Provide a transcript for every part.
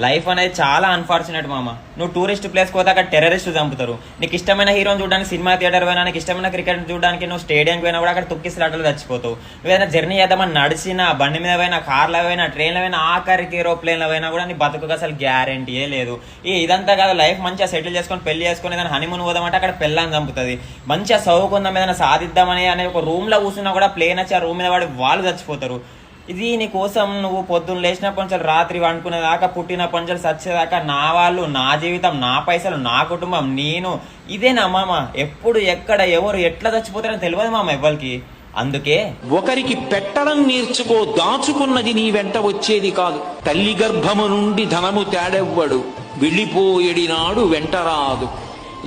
Life అనేది చాలా unfortunate మామ. నువ్వు టూరిస్ట్ ప్లేస్ పోతే అక్కడ టెర్రరిస్ట్ చంపుతారు. నీకు ఇష్టమైన హీరోని చూడడానికి సినిమా థియేటర్ పోయినా, నీకు ఇష్టమైన క్రికెట్ చూడడానికి నువ్వు స్టేడియంకి పోయినా కూడా అక్కడ తొక్కిసలాటలు చచ్చిపోతావు. నువ్వు ఏదైనా జర్నీ చేద్దామని నడిచినా, బండి మీద పోయినా, కార్లో పోయినా, ట్రైన్లో పోయినా, ఆఖరికి ఏరోప్లేన్లో పోయినా కూడా నీ బతుకు అసలు గ్యారంటీయే లేదు. ఇదంతా కాదు, లైఫ్ మంచిగా సెటిల్ చేసుకొని పెళ్లి చేసుకుని ఏదైనా హనీమూన్ పోదామంటే అక్కడ పెళ్ళని చంపుతుంది. మంచిగా చదువుకుందాం, ఏదైనా సాధిద్దామని అనే ఒక రూమ్ లో కూర్చున్నా కూడా ప్లేన్ వచ్చి ఆ రూమ్ మీద వాడి వాళ్ళు చచ్చిపోతారు. ఇది నీ కోసం నువ్వు పొద్దున్న లేచినప్పటి నుంచి రాత్రి వండుకునేదాకా, పుట్టినప్పటి నుంచి చచ్చేదాకా నా వాళ్ళు, నా జీవితం, నా పైసలు, నా కుటుంబం, నేను, ఇదేనా మామ? ఎప్పుడు ఎక్కడ ఎవరు ఎట్లా చచ్చిపోతారని తెలియదు మామ ఎవ్వరికి. అందుకే ఒకరికి పెట్టడం నేర్చుకో, దాచుకున్నది నీ వెంట వచ్చేది కాదు. తల్లి గర్భము నుండి ధనము తేడెవ్వడు, వెళ్ళిపోయేడినాడు వెంటరాదు.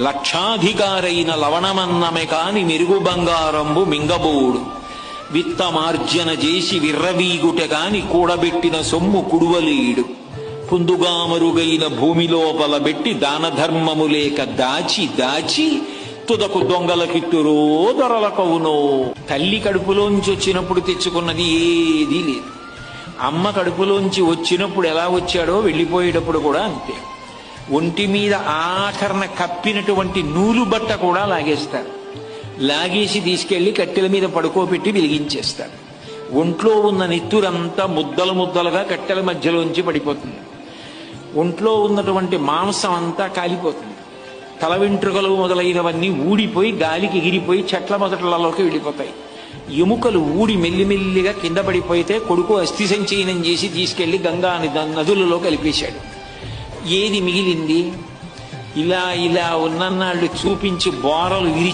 లక్షాధికారైన లవణమన్నమే కాని మెరుగు బంగారంబు మింగబోడు. విత్తమార్జన చేసి విర్రవీగుట కాని కూడబెట్టిన సొమ్ము కుడువలేడు. పుందుగామరుగైన భూమి లోపల పెట్టి దాన ధర్మము లేక దాచి దాచి తుదకు దొంగలకిత్తురో దొరలకవునో. తల్లి కడుపులోంచి వచ్చినప్పుడు తెచ్చుకున్నది ఏదీ లేదు. అమ్మ కడుపులోంచి వచ్చినప్పుడు ఎలా వచ్చాడో వెళ్ళిపోయేటప్పుడు కూడా అంతే. ఒంటి మీద ఆఖరణ కప్పినటువంటి నూలు బట్ట కూడా లాగేస్తారు. లాగేసి తీసుకెళ్లి కట్టెల మీద పడుకోబెట్టి వెలిగించేస్తారు. ఒంట్లో ఉన్న నెత్తురంతా ముద్దలు ముద్దలుగా కట్టెల మధ్యలోంచి పడిపోతుంది. ఒంట్లో ఉన్నటువంటి మాంసం అంతా కాలిపోతుంది. తల వెంట్రుకలు మొదలైనవన్నీ ఊడిపోయి గాలికి ఎగిరిపోయి చెట్ల మొదట్లలోకి వెళ్ళిపోతాయి. ఎముకలు ఊడి మెల్లిమెల్లిగా కింద పడిపోతే కొడుకు అస్థి సంచయనం చేసి తీసుకెళ్లి గంగా నదులలో కలిపేశాడు. ఏది మిగిలింది? ఇలా ఇలా ఉన్ననాళ్ళు చూపించి బోరలు